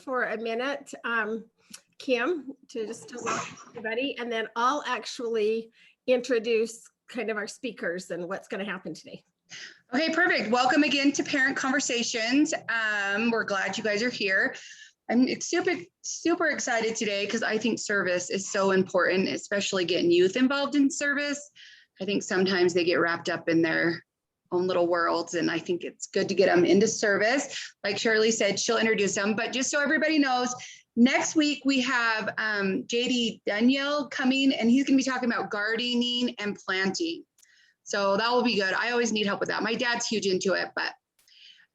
for a minute, Kim, to welcome everybody, and then I'll actually introduce kind of our speakers and what's going to happen today. Okay, perfect. Welcome again to Parent Conversations. We're glad you guys are here. I'm super excited today because I think service is so important, especially getting youth involved in service. I think sometimes they get wrapped up in their own little worlds, and I think it's good to get them into service. Like Shirley said, she'll introduce them, but just so everybody knows, next week we have JD Danielle coming, and he's going to be talking about gardening and planting. So that will be good. I always need help with that. My dad's huge into it, but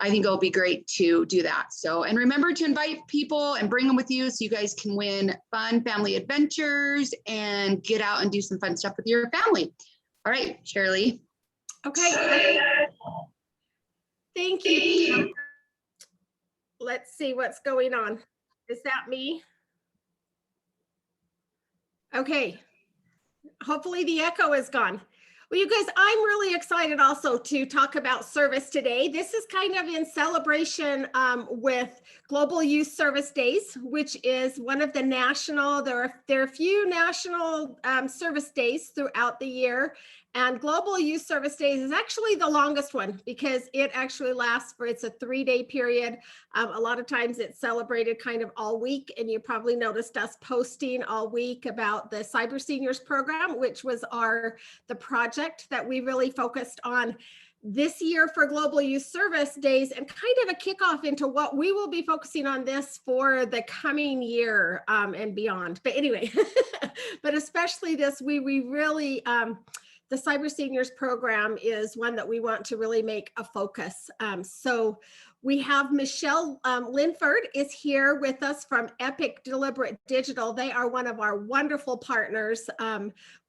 I think it'll be great to do that. So, and remember to invite people and bring them with you so you guys can win fun family adventures and get out and do some fun stuff with your family. All right, Shirley. Okay. Thank you. Let's see what's going on. Is that me? Okay. Hopefully the echo is gone. Well, you guys, I'm really excited also to talk about service today. This is kind of in celebration with Global Youth Service Days, which is one of the national, there are a few national service days throughout the year. And Global Youth Service Days is actually the longest one because it actually lasts it's a 3-day period. A lot of times it's celebrated kind of all week, and you probably noticed us posting all week about the Cyber Seniors program, which was the project that we really focused on this year for Global Youth Service Days, and kind of a kickoff into what we will be focusing on this for the coming year and beyond. But anyway, but especially this, we really, the Cyber Seniors program is one that we want to really make a focus. So we have Michelle Linford is here with us from Epic Deliberate Digital. They are one of our wonderful partners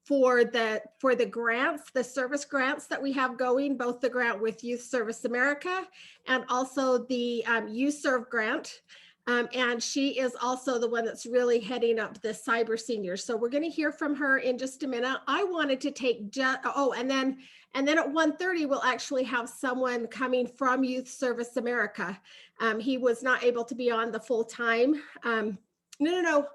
for the grants, the service grants that we have going, both the grant with Youth Service America and also the Youth Serve grant. And she is also the one that's really heading up the Cyber Seniors. So we're going to hear from her in just a minute. I wanted to take and then at 1:30 we'll actually have someone coming from Youth Service America. He was not able to be on the full time. Nope,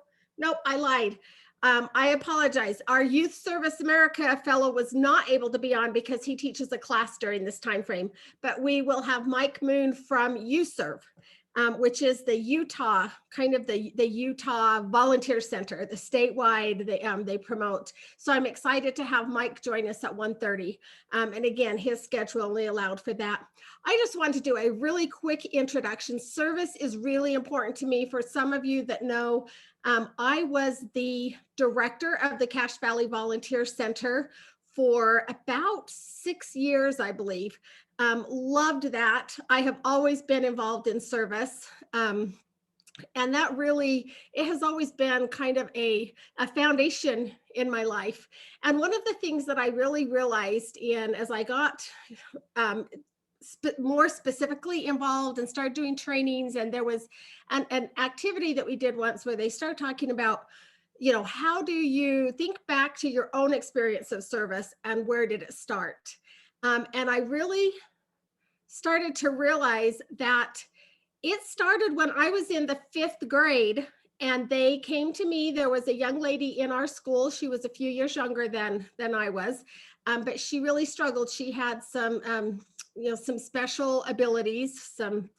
I lied. I apologize. Our Youth Service America fellow was not able to be on because he teaches a class during this time frame. But we will have Mike Moon from YouServe. Which is the Utah, kind of the Utah Volunteer Center, the statewide they promote. So I'm excited to have Mike join us at 1:30. And again, his schedule only allowed for that. I just want to do a really quick introduction. Service is really important to me. For some of you that know, I was the director of the Cache Valley Volunteer Center for about 6 years, I believe. Loved that. I have always been involved in service. And that really, it has always been kind of a foundation in my life. And one of the things that I really realized as I got more specifically involved and started doing trainings, and there was an activity that we did once where they started talking about, how do you think back to your own experience of service and where did it start? And I really started to realize that it started when I was in the 5th grade, and they came to me. There was a young lady in our school. She was a few years younger than I was, but she really struggled. She had some special abilities, some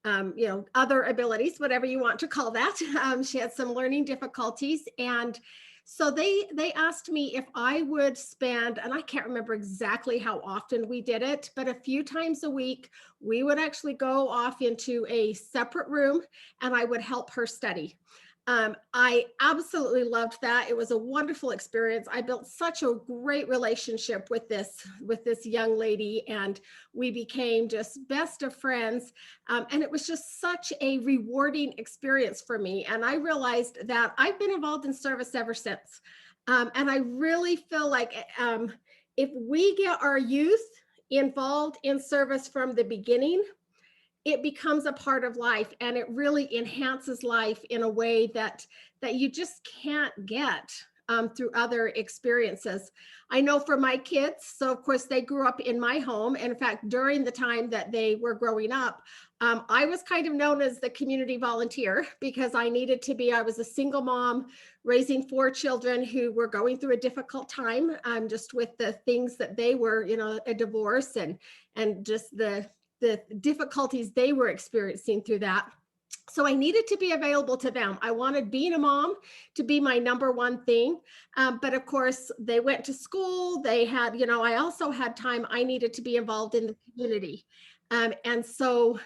other abilities, whatever you want to call that. She had some learning difficulties, and so they asked me if I would spend, and I can't remember exactly how often we did it, but a few times a week, we would actually go off into a separate room and I would help her study. I absolutely loved that. It was a wonderful experience. I built such a great relationship with this young lady, and we became just best of friends. And it was just such a rewarding experience for me. And I realized that I've been involved in service ever since. And I really feel like if we get our youth involved in service from the beginning, it becomes a part of life, and it really enhances life in a way that you just can't get through other experiences. I know for my kids, so of course they grew up in my home. And in fact, during the time that they were growing up, I was kind of known as the community volunteer because I needed to be. I was a single mom raising 4 children who were going through a difficult time, just with the things that they were, a divorce and just the difficulties they were experiencing through that. So I needed to be available to them. I wanted being a mom to be my number one thing. But of course, they went to school. They had, I also had time I needed to be involved in the community. And so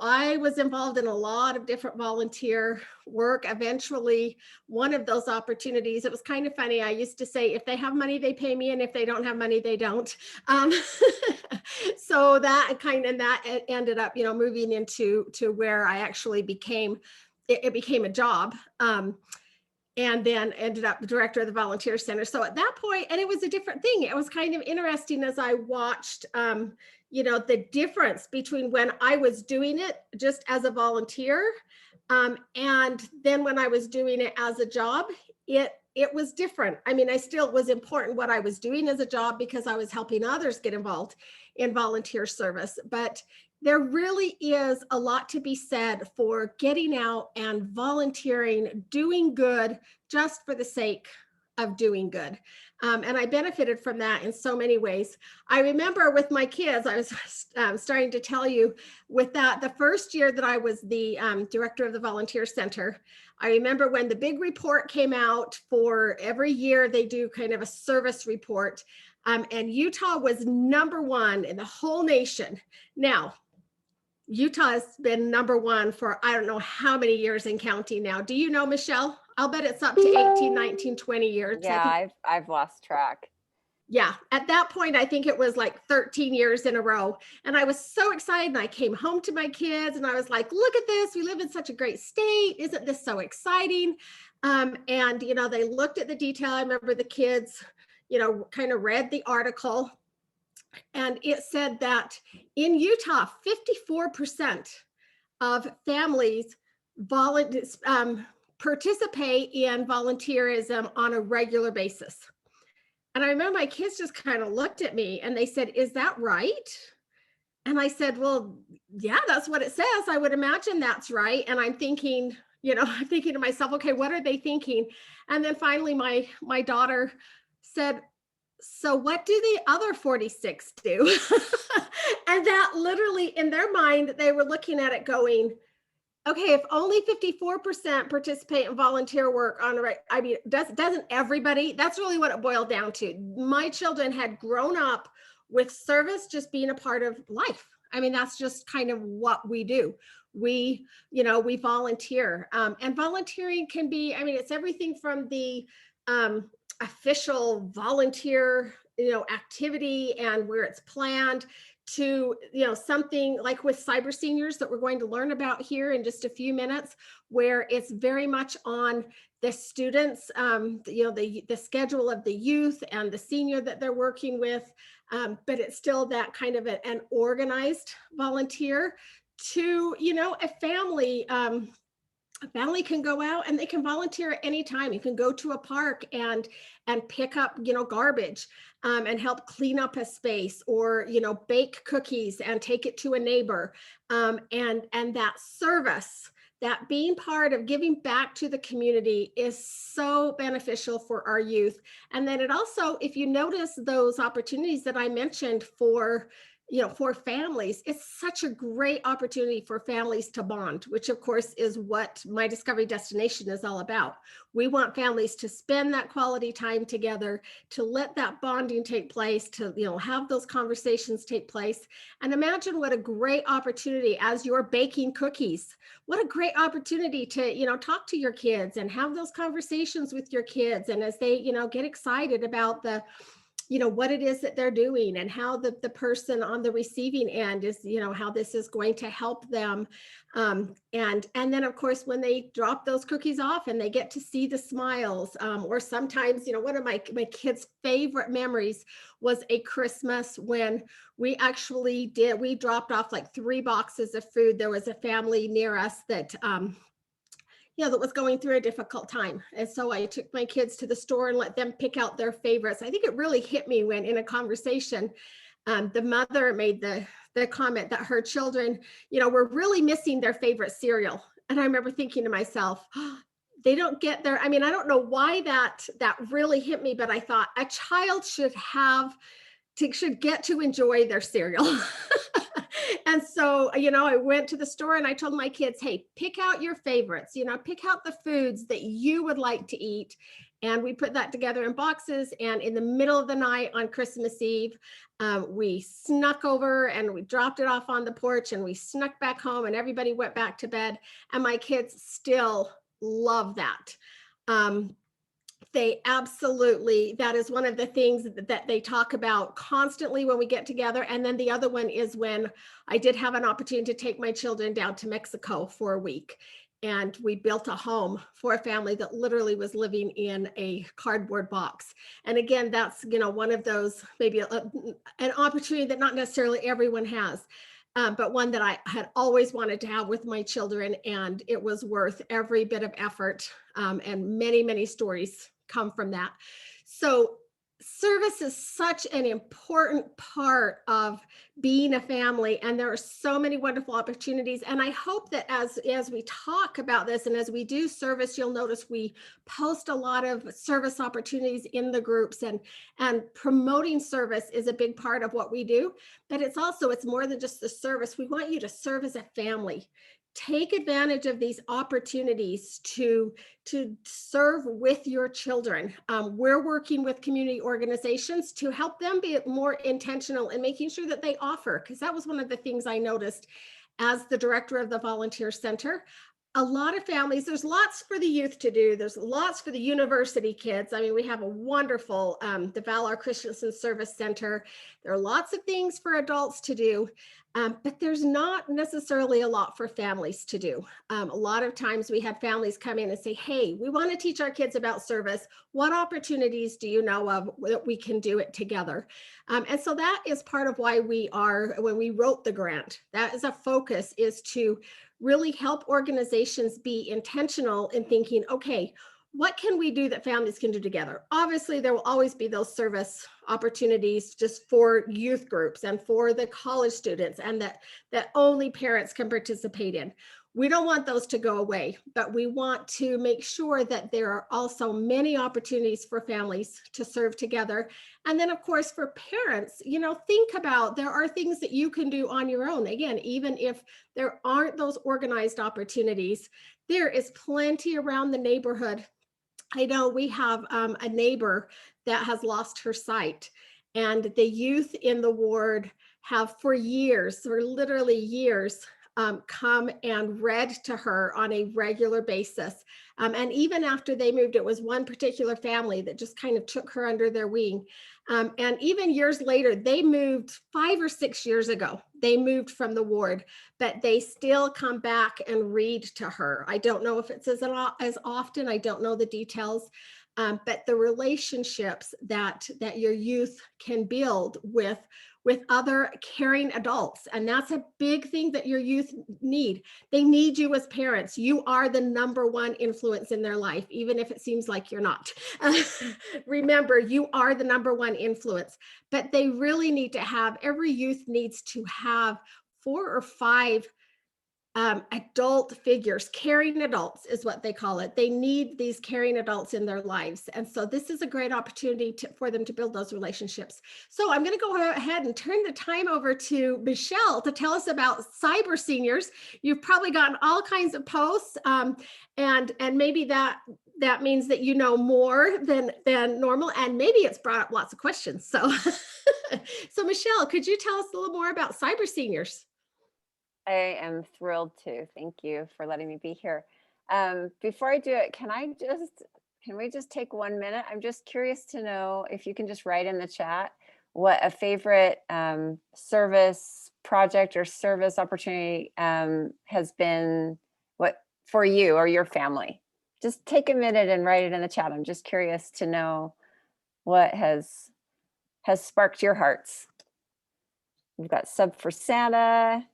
I was involved in a lot of different volunteer work. Eventually, one of those opportunities, it was kind of funny. I used to say, if they have money, they pay me. And if they don't have money, they don't. So that ended up, moving into where I actually became, it became a job. And then ended up the director of the volunteer center. So at that point, and it was a different thing. It was kind of interesting as I watched, the difference between when I was doing it just as a volunteer, and then when I was doing it as a job, it was different. I mean, I still was important what I was doing as a job because I was helping others get involved in volunteer service. But there really is a lot to be said for getting out and volunteering, doing good just for the sake of doing good. And I benefited from that in so many ways. I remember with my kids, I was starting to tell you with that, the first year that I was the director of the volunteer center, I remember when the big report came out. For every year, they do kind of a service report. And Utah was number 1 in the whole nation. Now, Utah has been number 1 for I don't know how many years and counting now. Do you know, Michelle? I'll bet it's up to 18, 19, 20 years. Yeah, I've lost track. Yeah, at that point, I think it was like 13 years in a row. And I was so excited. And I came home to my kids and I was like, look at this. We live in such a great state. Isn't this so exciting? And, they looked at the detail. I remember the kids, kind of read the article. And it said that in Utah, 54% of families participate in volunteerism on a regular basis. And I remember my kids just kind of looked at me and they said, is that right? And I said, well, yeah, that's what it says. I would imagine that's right. And I'm thinking, to myself, okay, what are they thinking? And then finally my daughter said, so what do the other 46 do? And that literally in their mind, they were looking at it going, okay, if only 54% participate in volunteer work doesn't everybody? That's really what it boiled down to. My children had grown up with service just being a part of life. I mean, that's just kind of what we do. We volunteer, and volunteering can be, it's everything from the official volunteer, activity and where it's planned to, something like with cyber seniors that we're going to learn about here in just a few minutes, where it's very much on the students, the schedule of the youth and the senior that they're working with. But it's still that kind of an organized volunteer to, a family. A family can go out and they can volunteer at any time. You can go to a park and pick up, garbage, and help clean up a space, or, bake cookies and take it to a neighbor. And that service, that being part of giving back to the community is so beneficial for our youth. And then it also, if you notice those opportunities that I mentioned for families, it's such a great opportunity for families to bond, which of course is what My Discovery Destination is all about. We want families to spend that quality time together, to let that bonding take place, to, have those conversations take place. And imagine what a great opportunity as you're baking cookies, what a great opportunity to, talk to your kids and have those conversations with your kids. And as they, get excited about what it is that they're doing and how the person on the receiving end is, how this is going to help them. And then of course, when they drop those cookies off and they get to see the smiles, or sometimes, one of my kids' favorite memories was a Christmas when we dropped off like 3 boxes of food. There was a family near us that, that was going through a difficult time. And so I took my kids to the store and let them pick out their favorites. I think it really hit me when in a conversation, the mother made the comment that her children, were really missing their favorite cereal. And I remember thinking to myself, "Oh, they don't get their, I mean, I don't know why that really hit me, but I thought a child should get to enjoy their cereal." And so, I went to the store and I told my kids, hey, pick out your favorites, pick out the foods that you would like to eat. And we put that together in boxes. And in the middle of the night on Christmas Eve, we snuck over and we dropped it off on the porch and we snuck back home and everybody went back to bed. And my kids still love that. They absolutely, that is one of the things that they talk about constantly when we get together. And then the other one is when I did have an opportunity to take my children down to Mexico for a week. And we built a home for a family that literally was living in a cardboard box. And again, that's, one of those, maybe an opportunity that not necessarily everyone has. But one that I had always wanted to have with my children, and it was worth every bit of effort. And many, many stories come from that. So service is such an important part of being a family, and there are so many wonderful opportunities. And I hope that as we talk about this and as we do service, you'll notice we post a lot of service opportunities in the groups, and promoting service is a big part of what we do. But it's more than just the service. We want you to serve as a family. Take advantage of these opportunities to serve with your children. We're working with community organizations to help them be more intentional in making sure that they offer, because that was one of the things I noticed as the director of the volunteer center. A lot of families, there's lots for the youth to do. There's lots for the university kids. I mean, we have a wonderful, the Valar Christensen Service Center. There are lots of things for adults to do, but there's not necessarily a lot for families to do. A lot of times we have families come in and say, hey, we want to teach our kids about service. What opportunities do you know of that we can do it together? And so that is part of why when we wrote the grant, that is a focus, is to really help organizations be intentional in thinking, okay, what can we do that families can do together? Obviously, there will always be those service opportunities just for youth groups and for the college students, and that only parents can participate in. We don't want those to go away, but we want to make sure that there are also many opportunities for families to serve together. And then, of course, for parents, think about, there are things that you can do on your own. Again, even if there aren't those organized opportunities, there is plenty around the neighborhood. I know we have a neighbor that has lost her sight, and the youth in the ward have for literally years, come and read to her on a regular basis. And even after they moved, it was one particular family that just kind of took her under their wing. And even years later, they moved 5 or 6 years ago. They moved from the ward, but they still come back and read to her. I don't know if it's as often. I don't know the details. But the relationships that your youth can build with other caring adults. And that's a big thing that your youth need. They need you as parents. You are the number one influence in their life, even if it seems like you're not. Remember, you are the number one influence, but they really need to have, every youth needs to have 4 or 5 adult figures. Caring adults is what they call it. They need these caring adults in their lives. And so this is a great opportunity for them to build those relationships. So I'm going to go ahead and turn the time over to Michelle to tell us about cyber seniors. You've probably gotten all kinds of posts, and maybe that means that you know more than normal, and maybe it's brought up lots of questions. So, so Michelle, could you tell us a little more about cyber seniors? I am thrilled to. Thank you for letting me be here. Before I do it, can we just take 1 minute? I'm just curious to know if you can just write in the chat what a favorite service project or service opportunity has been for you or your family. Just take a minute and write it in the chat. I'm just curious to know what has sparked your hearts. We've got Sub for Santa.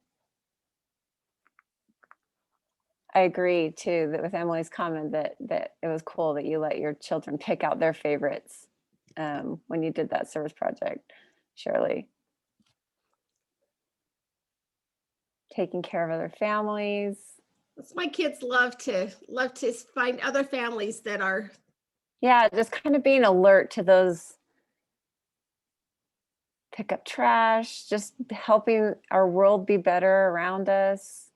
I agree too, that with Emily's comment that it was cool that you let your children pick out their favorites when you did that service project, Shirley. Taking care of other families. My kids love to find other families that are. Yeah, just kind of being alert to those, pick up trash, just helping our world be better around us,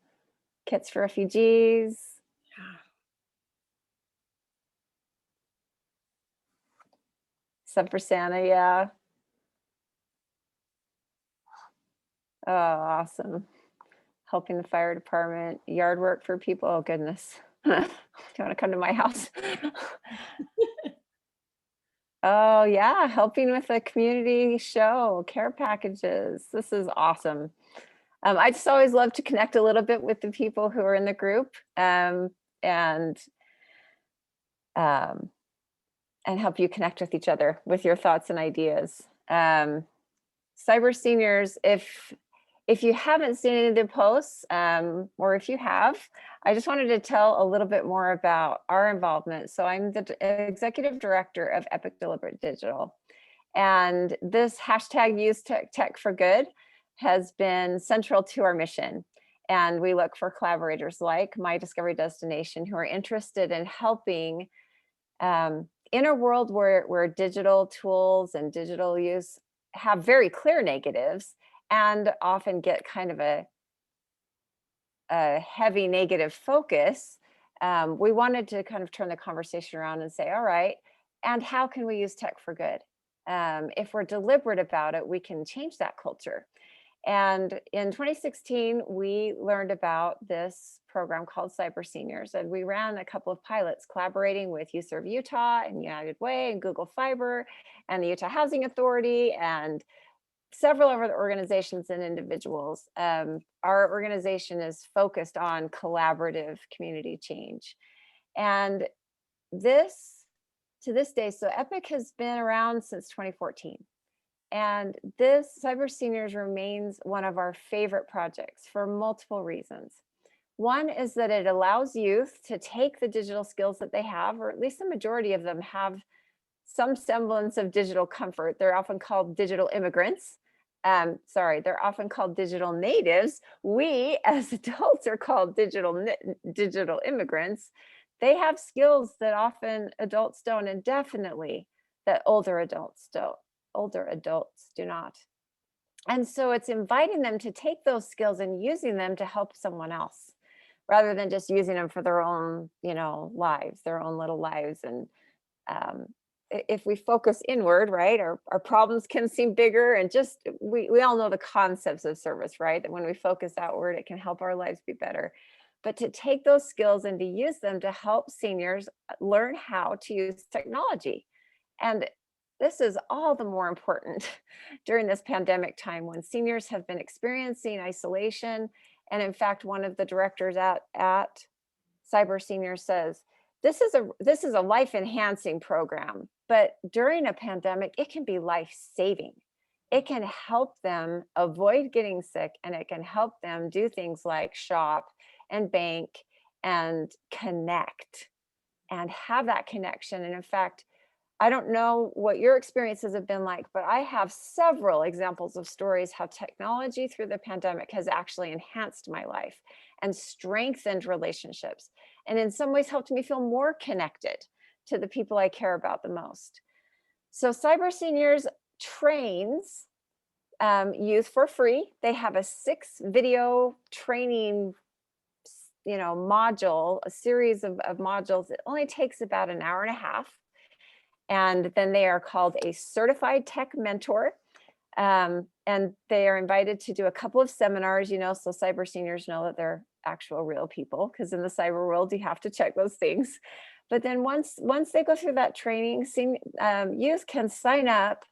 kits for refugees. Sub for Santa, yeah. Oh, awesome. Helping the fire department, yard work for people. Oh, goodness. Do you want to come to my house? Oh, yeah. Helping with a community show, care packages. This is awesome. I just always love to connect a little bit with the people who are in the group and help you connect with each other with your thoughts and ideas. Cyber Seniors, if you haven't seen any of the posts, or if you have, I just wanted to tell a little bit more about our involvement. So I'm the executive director of Epic Deliberate Digital. And this hashtag use tech for good has been central to our mission. And we look for collaborators like My Discovery Destination who are interested in helping in a world where digital tools and digital use have very clear negatives and often get kind of a heavy negative focus. We wanted to kind of turn the conversation around and say, all right, and how can we use tech for good? If we're deliberate about it, we can change that culture. And in 2016, we learned about this program called Cyber Seniors, and we ran a couple of pilots collaborating with YouServe Utah and United Way and Google Fiber and the Utah Housing Authority and several other organizations and individuals. Our organization is focused on collaborative community change. And to this day, so Epic has been around since 2014. And this Cyber Seniors remains one of our favorite projects for multiple reasons. One is that it allows youth to take the digital skills that they have, or at least the majority of them have some semblance of digital comfort. They're often called digital immigrants. They're often called digital natives. We as adults are called digital immigrants. They have skills that often adults don't, and definitely that older adults do not. And so it's inviting them to take those skills and using them to help someone else rather than just using them for their own, lives, their own little lives. And if we focus inward, right, our problems can seem bigger, and just we all know the concepts of service, right? That when we focus outward, it can help our lives be better. But to take those skills and to use them to help seniors learn how to use technology. And this is all the more important during this pandemic time when seniors have been experiencing isolation. And in fact, one of the directors at Cyber Seniors says, this is a life enhancing program, but during a pandemic, it can be life saving. It can help them avoid getting sick, and it can help them do things like shop and bank and connect and have that connection. And in fact, I don't know what your experiences have been like, but I have several examples of stories how technology through the pandemic has actually enhanced my life and strengthened relationships, and in some ways helped me feel more connected to the people I care about the most. So Cyber Seniors trains youth for free. They have a 6-video training module, a series of modules. It only takes about an hour and a half. And then they are called a certified tech mentor. And they are invited to do a couple of seminars, so Cyber Seniors know that they're actual real people, because in the cyber world, you have to check those things. But then once they go through that training, youth can sign up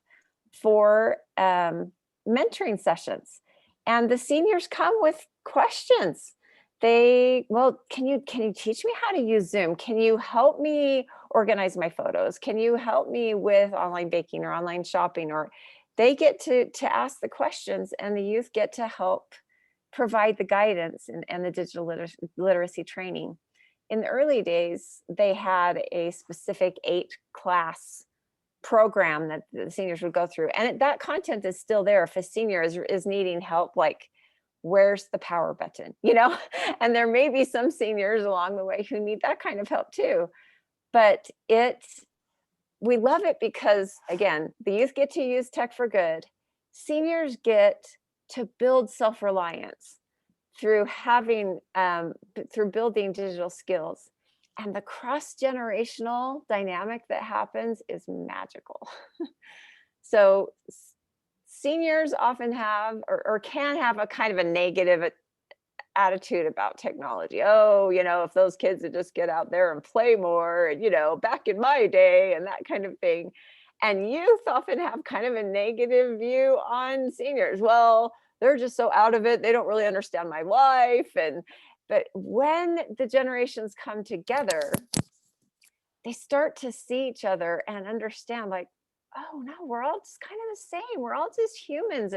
for mentoring sessions. And the seniors come with questions. Can you teach me how to use Zoom? Can you help me organize my photos? Can you help me with online baking or online shopping? Or they get to ask the questions, and the youth get to help provide the guidance and the digital literacy training. In the early days, they had a specific 8-class program that the seniors would go through. And that content is still there if a senior is needing help, like, where's the power button, you know? And there may be some seniors along the way who need that kind of help too. But we love it because, again, the youth get to use tech for good. Seniors get to build self-reliance through through building digital skills. And the cross-generational dynamic that happens is magical. So seniors often have or can have a kind of a negative attitude about technology. Oh, you know, if those kids would just get out there and play more, and, you know, back in my day and that kind of thing. And youth often have kind of a negative view on seniors. Well, they're just so out of it. They don't really understand my life. But when the generations come together, they start to see each other and understand, like, oh no, we're all just kind of the same. We're all just humans,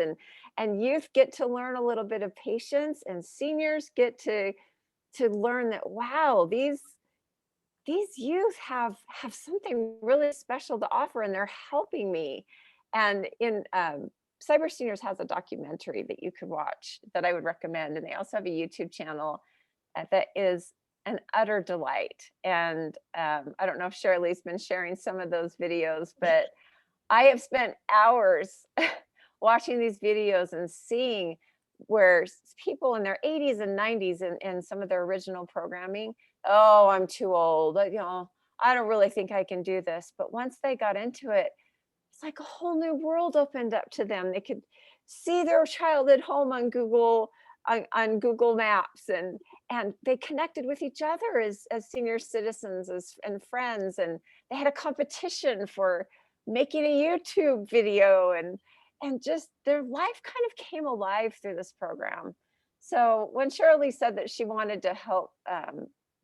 and youth get to learn a little bit of patience, and seniors get to learn that, wow, these youth have something really special to offer, and they're helping me. And in Cyber Seniors has a documentary that you could watch that I would recommend, and they also have a YouTube channel that is an utter delight. And I don't know if Shirley's been sharing some of those videos, but I have spent hours watching these videos and seeing where people in their 80s and 90s and some of their original programming, oh, I'm too old, you know, I don't really think I can do this. But once they got into it, it's like a whole new world opened up to them. They could see their child at home on Google Maps, and they connected with each other as senior citizens and friends, and they had a competition for making a YouTube video, and just their life kind of came alive through this program. So when Shirley said that she wanted to help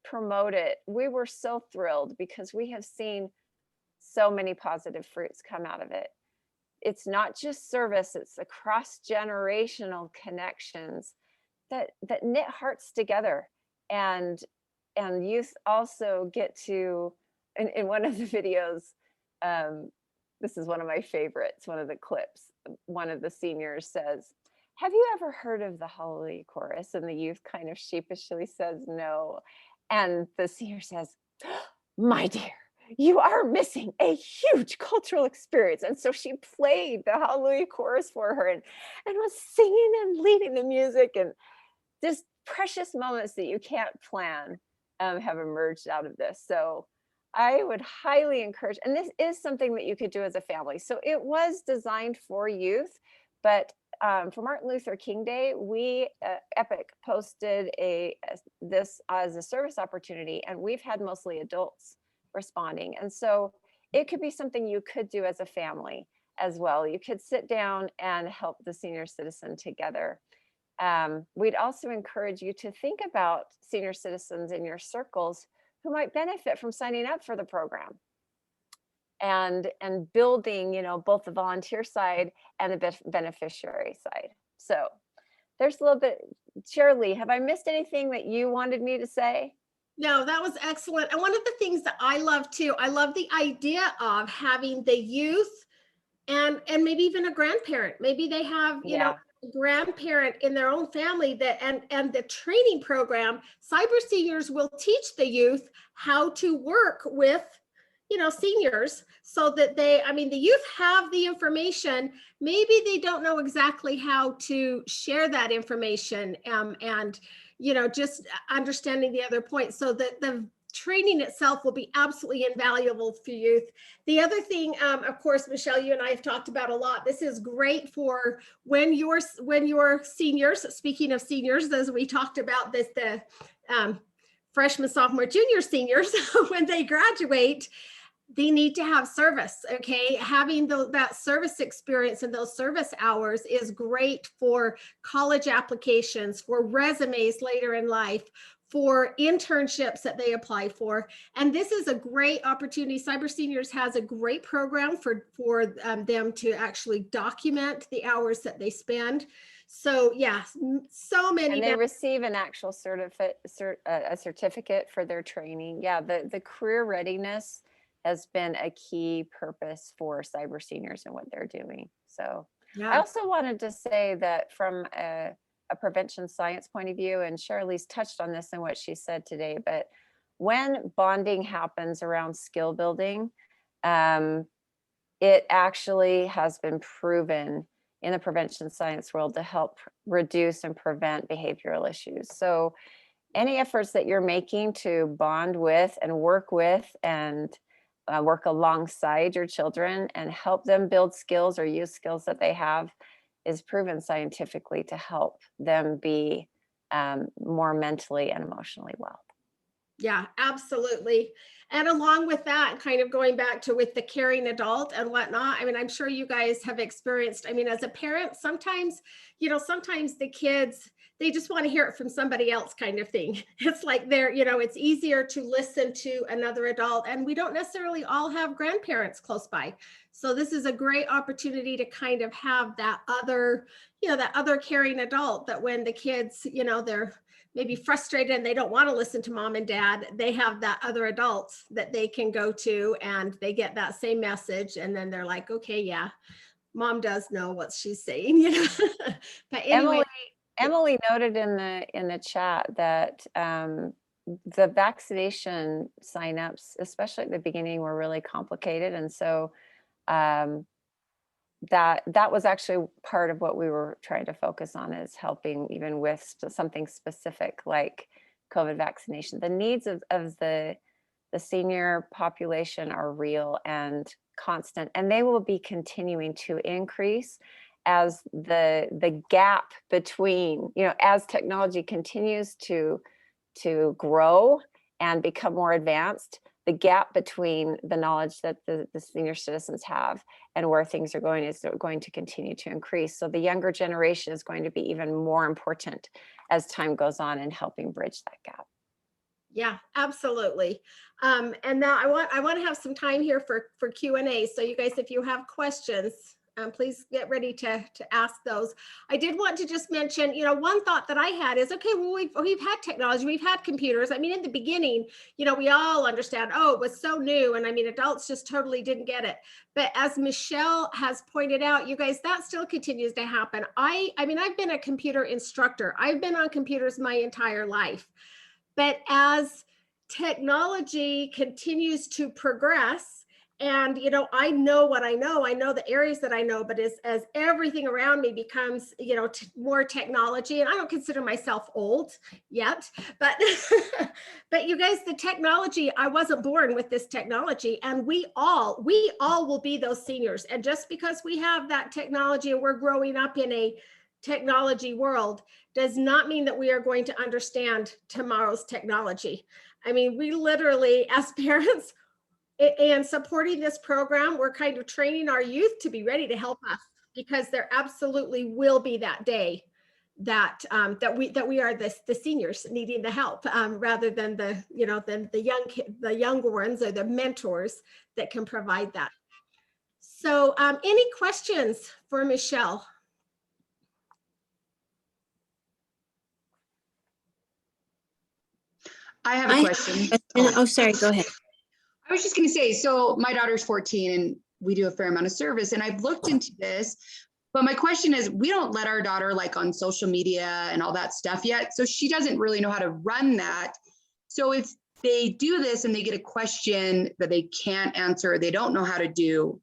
promote it, we were so thrilled because we have seen so many positive fruits come out of it. It's not just service, it's the cross-generational connections that knit hearts together. And youth also get to, in one of the videos, this is one of my favorites, one of the clips, one of the seniors says, have you ever heard of the Hallelujah Chorus? And the youth kind of sheepishly says no. And the senior says, my dear, you are missing a huge cultural experience. And so she played the Hallelujah Chorus for her and was singing and leading the music, and just precious moments that you can't plan have emerged out of this. So I would highly encourage, and this is something that you could do as a family. So it was designed for youth, but for Martin Luther King Day, we, Epic, posted this as a service opportunity, and we've had mostly adults responding. And so it could be something you could do as a family as well. You could sit down and help the senior citizen together. We'd also encourage you to think about senior citizens in your circles who might benefit from signing up for the program, and building, you know, both the volunteer side and the beneficiary side. So there's a little bit. Shirley, have I missed anything that you wanted me to say? No, that was excellent. And one of the things that I love too, I love the idea of having the youth and maybe even a grandparent. Maybe they have, you know, a grandparent in their own family that, and the training program, Cyber Seniors will teach the youth how to work with, you know, seniors, so that they, I mean, the youth have the information. Maybe they don't know exactly how to share that information, and, you know, just understanding the other point, so that the training itself will be absolutely invaluable for youth. The other thing, of course, Michelle, you and I have talked about a lot. This is great for when your seniors, speaking of seniors, as we talked about this, the freshman, sophomore, junior seniors, when they graduate, they need to have service, okay? Having that service experience and those service hours is great for college applications, for resumes later in life, for internships that they apply for. And this is a great opportunity. Cyber Seniors has a great program for them to actually document the hours that they spend. So yeah, so many. And they receive an actual a certificate for their training. Yeah, the career readiness has been a key purpose for cyber seniors and what they're doing. So I Yeah. also wanted to say that from a prevention science point of view, and Shirley's touched on this in what she said today, but when bonding happens around skill building, it actually has been proven in the prevention science world to help reduce and prevent behavioral issues. So any efforts that you're making to bond with and work alongside your children and help them build skills or use skills that they have is proven scientifically to help them be more mentally and emotionally well. Yeah, absolutely. And along with that, kind of going back to with the caring adult and whatnot, I mean, I'm sure you guys have experienced, I mean, as a parent, sometimes, sometimes the kids, they just want to hear it from somebody else kind of thing. It's like it's easier to listen to another adult, and we don't necessarily all have grandparents close by. So this is a great opportunity to kind of have that other, that other caring adult that when the kids, they're maybe frustrated and they don't want to listen to mom and dad, they have that other adult that they can go to and they get that same message. And then they're like, okay, yeah, mom does know what she's saying, But anyway. Emily noted in the chat that the vaccination signups, especially at the beginning, were really complicated. And so that was actually part of what we were trying to focus on, is helping even with something specific like COVID vaccination. The needs of the senior population are real and constant, and they will be continuing to increase as the gap between, as technology continues to grow and become more advanced, the gap between the knowledge that the senior citizens have and where things are going is going to continue to increase. So the younger generation is going to be even more important as time goes on in helping bridge that gap. Yeah, absolutely. And now I want to have some time here for Q&A. So you guys, if you have questions, please get ready to ask those. I did want to just mention, one thought that I had is, okay, well, we've had technology, we've had computers. I mean, in the beginning, we all understand, oh, it was so new. And I mean, adults just totally didn't get it. But as Michelle has pointed out, you guys, that still continues to happen. I mean, I've been a computer instructor. I've been on computers my entire life. But as technology continues to progress, and I know what I know the areas that I know, but as everything around me becomes more technology, and I don't consider myself old yet, but but you guys, the technology, I wasn't born with this technology, and we all will be those seniors. And just because we have that technology and we're growing up in a technology world does not mean that we are going to understand tomorrow's technology. I mean, we literally, as parents, and supporting this program, we're kind of training our youth to be ready to help us, because there absolutely will be that day that we are the seniors needing the help, rather than the younger ones or the mentors that can provide that. So any questions for Michelle? I have a question. Oh, sorry, go ahead. I was just going to say, so my daughter's 14 and we do a fair amount of service, and I've looked into this, but my question is, we don't let our daughter like on social media and all that stuff yet. So she doesn't really know how to run that. So if they do this and they get a question that they can't answer, or they don't know how to do,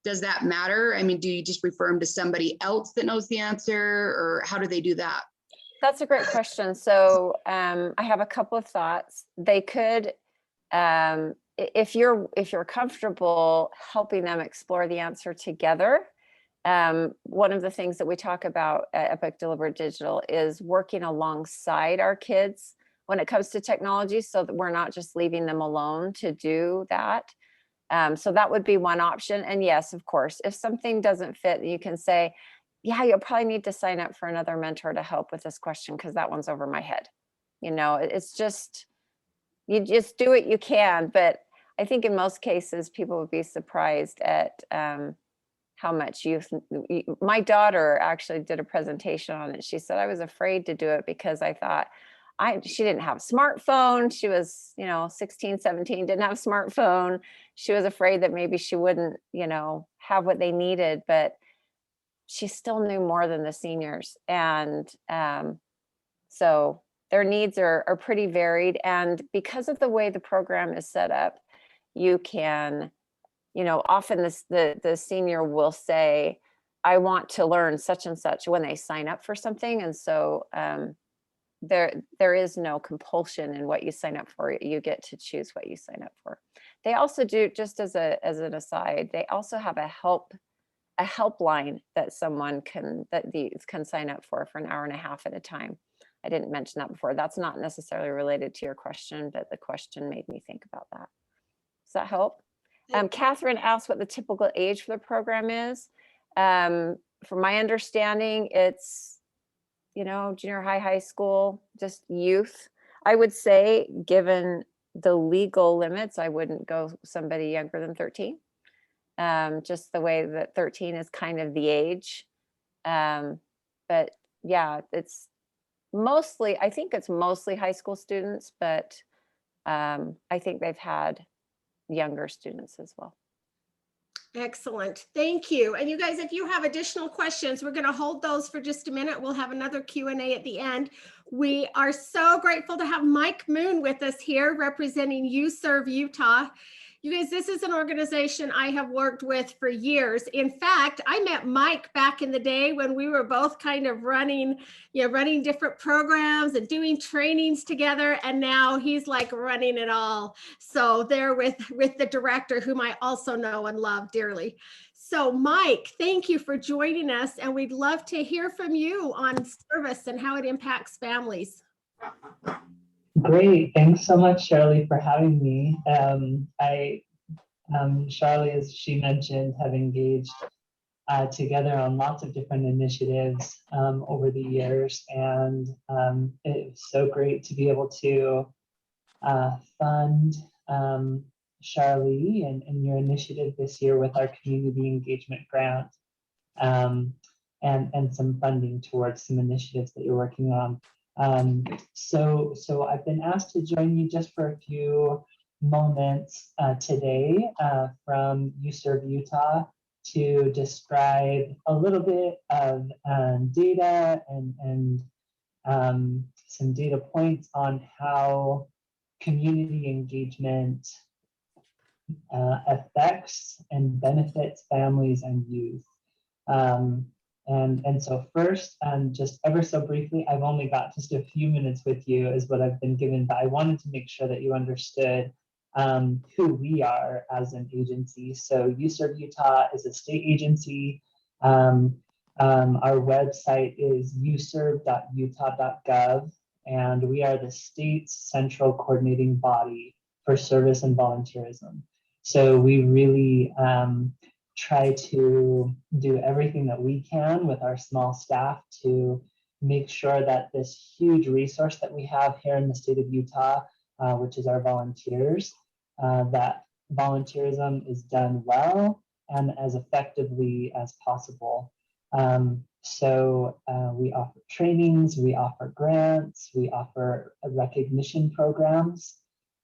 does that matter? I mean, do you just refer them to somebody else that knows the answer, or how do they do that? That's a great question. So I have a couple of thoughts. They could, if you're comfortable helping them explore the answer together, one of the things that we talk about at Epic Delivered Digital is working alongside our kids when it comes to technology, so that we're not just leaving them alone to do that. So that would be one option. And yes, of course, if something doesn't fit, you can say, yeah, you'll probably need to sign up for another mentor to help with this question, because that one's over my head. It's just, you just do what you can. But I think in most cases, people would be surprised at how much my daughter actually did a presentation on it. She said, I was afraid to do it because I thought she didn't have a smartphone. She was, 16, 17, didn't have a smartphone. She was afraid that maybe she wouldn't, have what they needed, but she still knew more than the seniors. And so their needs are pretty varied. And because of the way the program is set up, you can, often the senior will say, I want to learn such and such when they sign up for something. And so there is no compulsion in what you sign up for. You get to choose what you sign up for. They also do, just as an aside, they also have a helpline that these can sign up for an hour and a half at a time. I didn't mention that before. That's not necessarily related to your question, but the question made me think about that. Does that help? Catherine asked what the typical age for the program is. From my understanding, it's, junior high, high school, just youth. I would say, given the legal limits, I wouldn't go somebody younger than 13. Just the way that 13 is kind of the age. But yeah, I think it's mostly high school students, but I think they've had younger students as well. Excellent. Thank you. And you guys, if you have additional questions, we're going to hold those for just a minute. We'll have another Q&A at the end. We are so grateful to have Mike Moon with us here representing You Serve Utah. You guys, this is an organization I have worked with for years. In fact, I met Mike back in the day when we were both kind of running different programs and doing trainings together. And now he's like running it all. So there with the director, whom I also know and love dearly. So Mike, thank you for joining us. And we'd love to hear from you on service and how it impacts families. Great. Thanks so much, Shirley, for having me. Shirley, as she mentioned, have engaged together on lots of different initiatives over the years. And it's so great to be able to fund Shirley and your initiative this year with our community engagement grant and some funding towards some initiatives that you're working on. So I've been asked to join you just for a few moments today from You Serve Utah to describe a little bit of data and some data points on how community engagement affects and benefits families and youth. And so first, just ever so briefly, I've only got just a few minutes with you is what I've been given, but I wanted to make sure that you understood who we are as an agency. So You Serve Utah is a state agency. Our website is userve.utah.gov, and we are the state's central coordinating body for service and volunteerism. So we really try to do everything that we can with our small staff to make sure that this huge resource that we have here in the state of Utah, which is our volunteers, that volunteerism is done well and as effectively as possible. So we offer trainings, we offer grants, we offer recognition programs,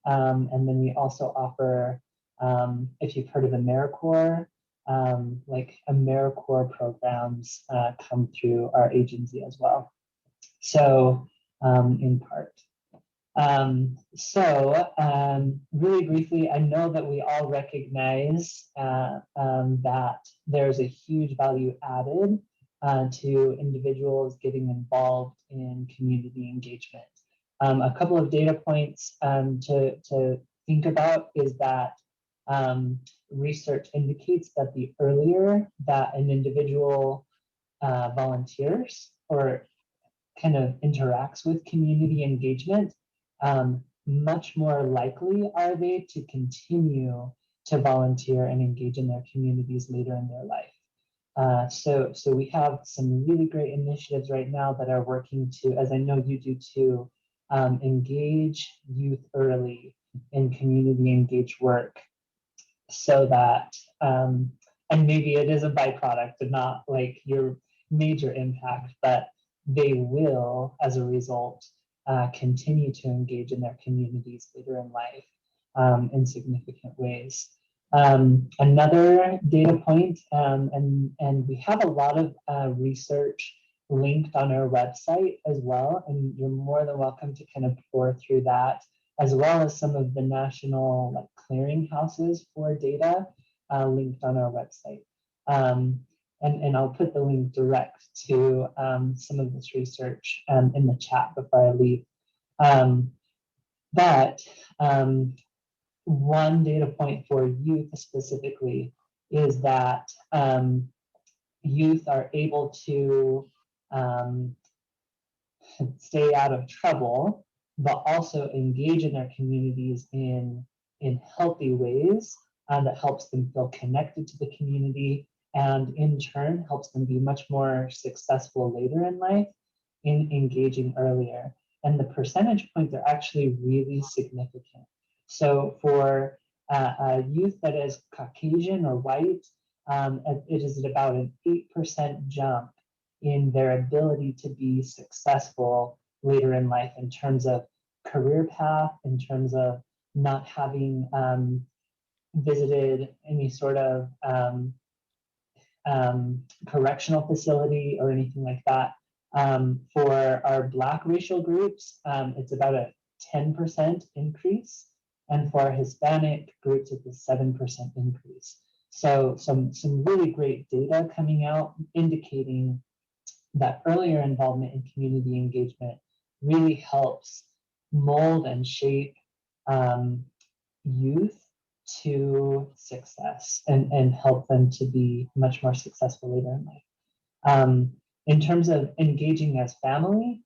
and then we also offer, if you've heard of AmeriCorps, like AmeriCorps programs come through our agency as well. So in part. Really briefly, I know that we all recognize that there's a huge value added to individuals getting involved in community engagement. A couple of data points to think about is that research indicates that the earlier that an individual volunteers or kind of interacts with community engagement, much more likely are they to continue to volunteer and engage in their communities later in their life. So we have some really great initiatives right now that are working to, as I know you do too, engage youth early in community engaged work so that and maybe it is a byproduct and not like your major impact, but they will, as a result, continue to engage in their communities later in life in significant ways. Another data point, and we have a lot of research linked on our website as well, and you're more than welcome to kind of pour through that, as well as some of the national like clearinghouses for data linked on our website. And I'll put the link direct to some of this research in the chat before I leave. But one data point for youth specifically is that youth are able to stay out of trouble, but also engage in their communities in healthy ways that helps them feel connected to the community, and in turn helps them be much more successful later in life in engaging earlier. And the percentage points are actually really significant. So for a youth that is Caucasian or white, it is at about an 8% jump in their ability to be successful later in life in terms of career path, in terms of not having visited any sort of correctional facility or anything like that. For our Black racial groups, it's about a 10% increase. And for our Hispanic groups, it's a 7% increase. So some really great data coming out indicating that earlier involvement in community engagement really helps mold and shape youth to success and help them to be much more successful later in life. In terms of engaging as family,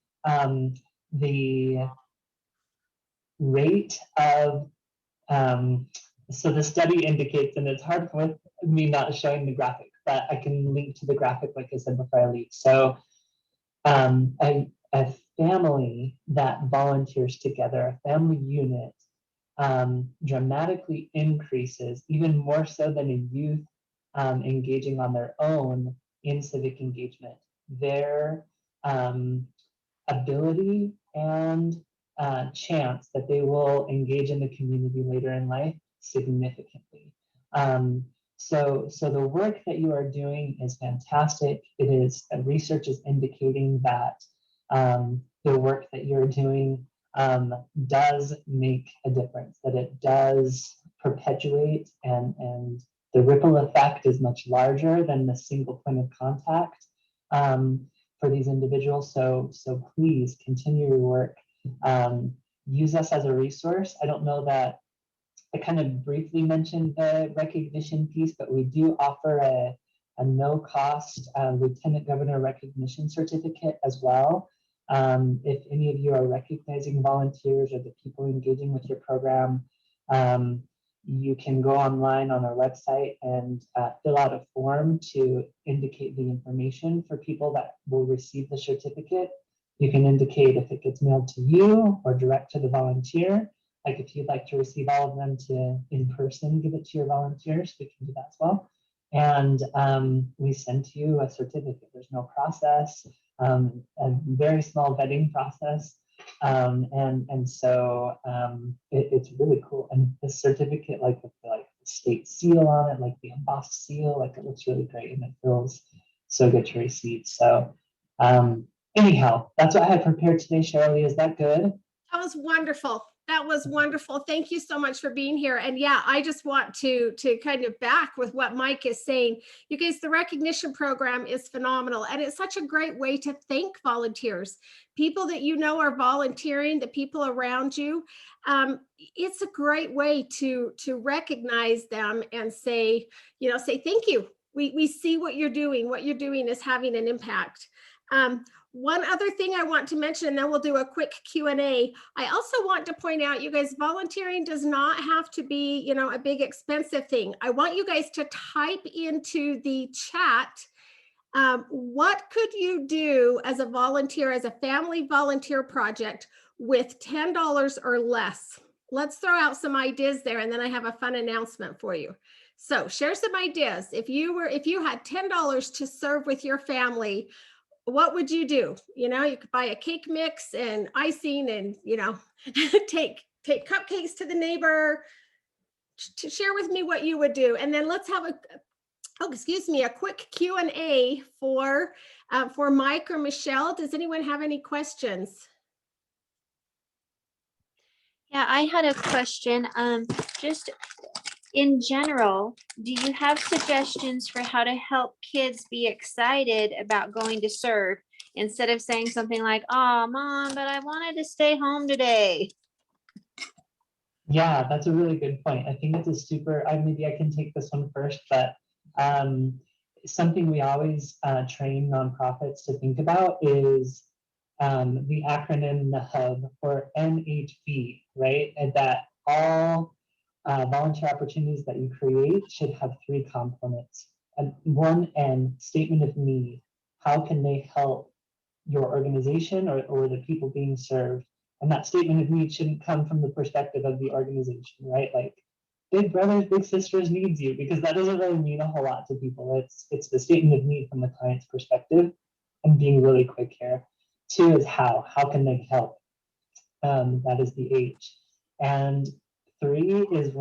the rate of, so the study indicates, and it's hard with me not showing the graphic, but I can link to the graphic like I said before I leave. So a family that volunteers together, a family unit, dramatically increases, even more so than a youth engaging on their own in civic engagement, their ability and chance that they will engage in the community later in life significantly. So the work that you are doing is fantastic. It is, research is indicating that the work that you're doing does make a difference, that it does perpetuate, and the ripple effect is much larger than the single point of contact for these individuals. So please continue your work. Use us as a resource. I don't know that I kind of briefly mentioned the recognition piece, but we do offer a no-cost Lieutenant Governor Recognition Certificate as well. If any of you are recognizing volunteers or the people engaging with your program, you can go online on our website and fill out a form to indicate the information for people that will receive the certificate. You can indicate if it gets mailed to you or direct to the volunteer. Like if you'd like to receive all of them to in person, give it to your volunteers, we can do that as well. And we send to you a certificate. There's no process, a very small vetting process. And so it's really cool. And the certificate, like with the state seal on it, like the embossed seal, like it looks really great and it feels so good to receive. So anyhow, that's what I had prepared today, Shirley. Is that good? That was wonderful. That was wonderful. Thank you so much for being here. And yeah, I just want to kind of back with what Mike is saying. You guys, the recognition program is phenomenal. And it's such a great way to thank volunteers, people that you know are volunteering, the people around you. It's a great way to recognize them and say thank you. We see what you're doing. What you're doing is having an impact. One other thing I want to mention, and then we'll do a quick Q&A. I also want to point out, you guys, volunteering does not have to be, a big expensive thing. I want you guys to type into the chat, what could you do as a volunteer, as a family volunteer project with $10 or less? Let's throw out some ideas there, and then I have a fun announcement for you. So share some ideas. If you had $10 to serve with your family, what would you do? You could buy a cake mix and icing and, take cupcakes to the neighbor. To share with me what you would do. And then let's have a quick Q&A for Mike or Michelle. Does anyone have any questions? Yeah, I had a question. Just in general, do you have suggestions for how to help kids be excited about going to serve instead of saying something like, "Oh, Mom, but I wanted to stay home today"? Yeah, that's a really good point. I think it's a super, maybe I can take this one first, but something we always train nonprofits to think about is the acronym, the hub, or NHB, right? And that all volunteer opportunities that you create should have 3 components. And one, N, statement of need. How can they help your organization or the people being served? And that statement of need shouldn't come from the perspective of the organization, right? Like, big brothers, big sisters needs you, because that doesn't really mean a whole lot to people. It's the statement of need from the client's perspective. I'm being really quick here. 2 is how. How can they help? That is the H. And 3 is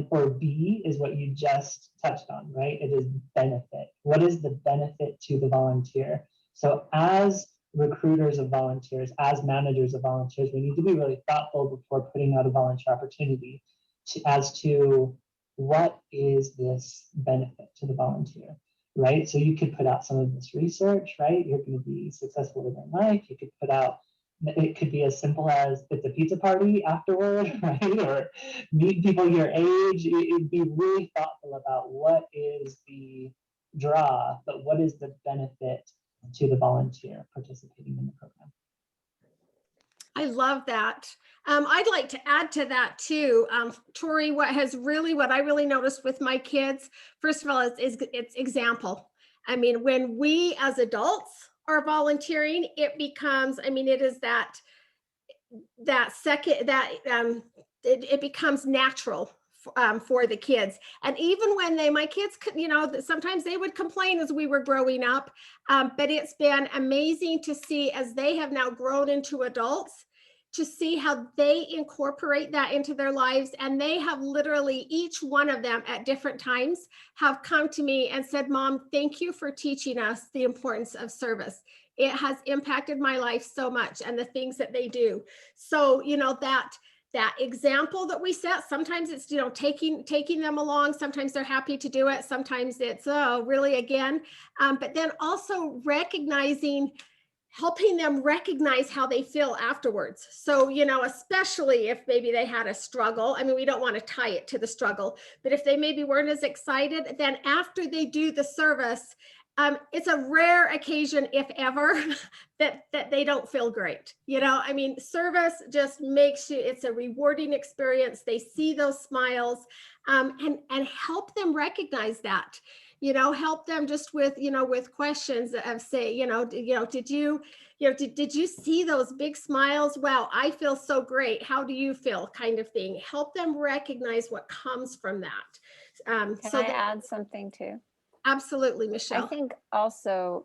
or B is what you just touched on, right? It is benefit. What is the benefit to the volunteer? So as recruiters of volunteers, as managers of volunteers, we need to be really thoughtful before putting out a volunteer opportunity as to what is this benefit to the volunteer, right? So you could put out some of this research, right? You're going to be successful in their life. You could put out, it could be as simple as it's a pizza party afterward, right? Or meet people your age. It'd be really thoughtful about what is the draw, but what is the benefit to the volunteer participating in the program. I love that. I'd like to add to that too, Tori. What I really noticed with my kids, first of all, is it's example. I mean, when we as adults are volunteering, it becomes, it is it becomes natural for the kids. And even when my kids could, sometimes they would complain as we were growing up, but it's been amazing to see as they have now grown into adults, to see how they incorporate that into their lives. And they have literally, each one of them at different times have come to me and said, "Mom, thank you for teaching us the importance of service. It has impacted my life so much," and the things that they do. So, that example that we set, sometimes it's, taking them along. Sometimes they're happy to do it. Sometimes it's, oh, really again. But then also helping them recognize how they feel afterwards. So, especially if maybe they had a struggle, we don't want to tie it to the struggle, but if they maybe weren't as excited, then after they do the service, it's a rare occasion, if ever, that they don't feel great. Service just makes it's a rewarding experience. They see those smiles, and help them recognize that. Help them just with questions of say, did you see those big smiles? Wow, I feel so great. How do you feel? Kind of thing. Help them recognize what comes from that. Can I add something too? Absolutely, Michelle. I think also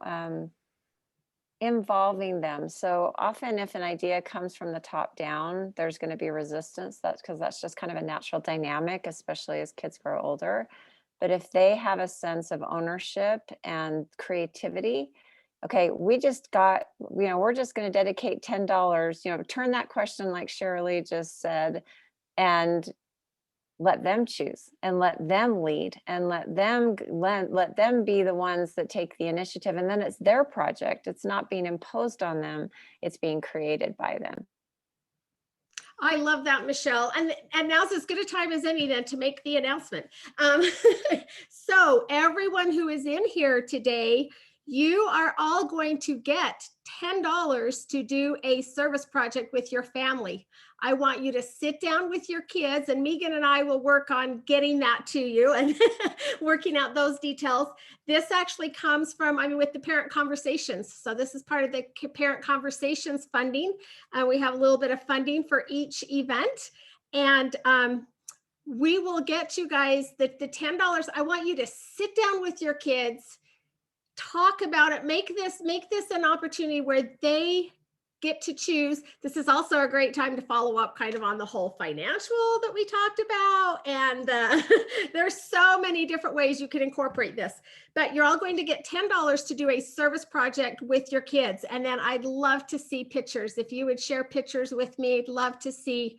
involving them. So often if an idea comes from the top down, there's going to be resistance. That's because that's just kind of a natural dynamic, especially as kids grow older. But if they have a sense of ownership and creativity, okay, we're just going to dedicate $10, turn that question like Shirley just said, and let them choose and let them lead and let them be the ones that take the initiative. And then it's their project. It's not being imposed on them. It's being created by them. I love that, Michelle. And now's as good a time as any then to make the announcement. So everyone who is in here today, you are all going to get $10 to do a service project with your family. I want you to sit down with your kids, and Megan and I will work on getting that to you and working out those details. This actually comes from, with the Parent Conversations. So this is part of the Parent Conversations funding. We have a little bit of funding for each event. And we will get you guys the $10. I want you to sit down with your kids, talk about it, make this an opportunity where they get to choose. This is also a great time to follow up kind of on the whole financial that we talked about. And there's so many different ways you can incorporate this, but you're all going to get $10 to do a service project with your kids. And then I'd love to see pictures. If you would share pictures with me, I'd love to see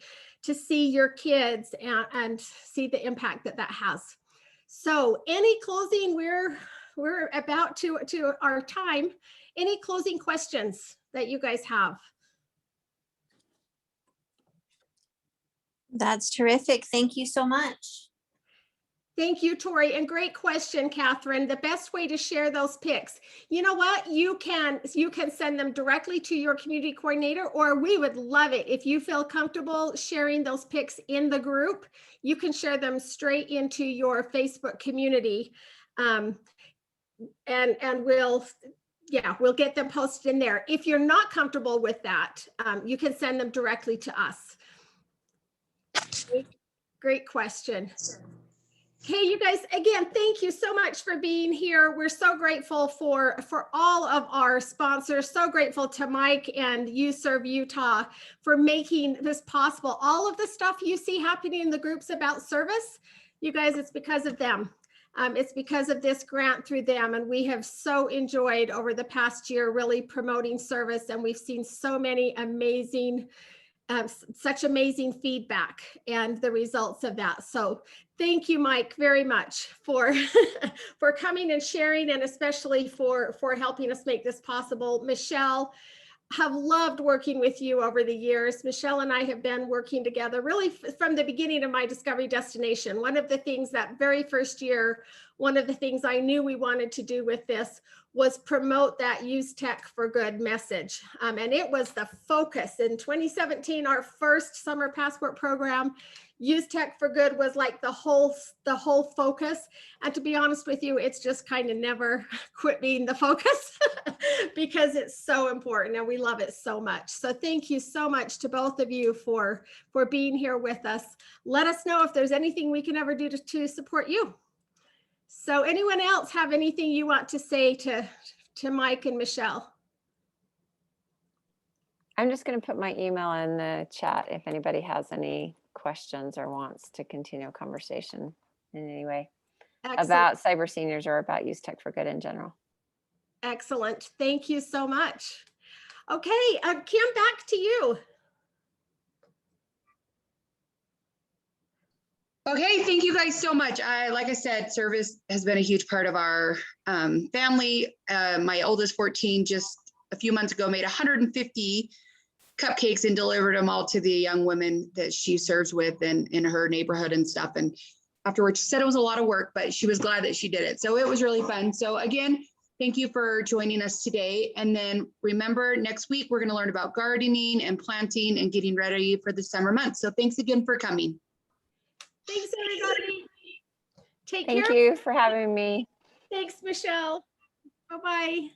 your kids and see the impact that has. So any closing, we're about to our time. Any closing questions that you guys have? That's terrific. Thank you so much. Thank you, Tori. And great question, Catherine. The best way to share those pics, you know what? You can send them directly to your community coordinator, or we would love it if you feel comfortable sharing those pics in the group. You can share them straight into your Facebook community. And we'll get them posted in there. If you're not comfortable with that, you can send them directly to us. Great question. Okay, you guys, again, thank you so much for being here. We're so grateful for all of our sponsors, so grateful to Mike and You Serve Utah for making this possible. All of the stuff you see happening in the groups about service, you guys, it's because of them. It's because of this grant through them. And we have so enjoyed over the past year really promoting service. And we've seen so many amazing, such amazing feedback and the results of that. So thank you, Mike, very much for, for coming and sharing, and especially for helping us make this possible. Michelle, have loved working with you over the years. Michelle and I have been working together really from the beginning of my Discovery Destination. One of the things that very first year, one of the things I knew we wanted to do with this was promote that Use Tech for Good message. And it was the focus. In 2017, our first summer passport program, Use Tech for Good was like the whole focus. And to be honest with you, it's just kind of never quit being the focus because it's so important and we love it so much. So thank you so much to both of you for being here with us. Let us know if there's anything we can ever do to support you. So anyone else have anything you want to say to Mike and Michelle? I'm just going to put my email in the chat if anybody has any questions or wants to continue a conversation in any way. Excellent. About cyber seniors or about Use Tech for Good in general. Excellent. Thank you so much. Okay, Kim, back to you. Okay, thank you guys so much. Like I said, service has been a huge part of our family. My oldest 14 just a few months ago made 150 cupcakes and delivered them all to the young women that she serves with and in her neighborhood and stuff. And afterwards, she said it was a lot of work, but she was glad that she did it. So it was really fun. So again, thank you for joining us today. And then remember, next week, we're going to learn about gardening and planting and getting ready for the summer months. So thanks again for coming. Thanks, everybody. Take care. Thank you for having me. Thanks, Michelle. Bye-bye.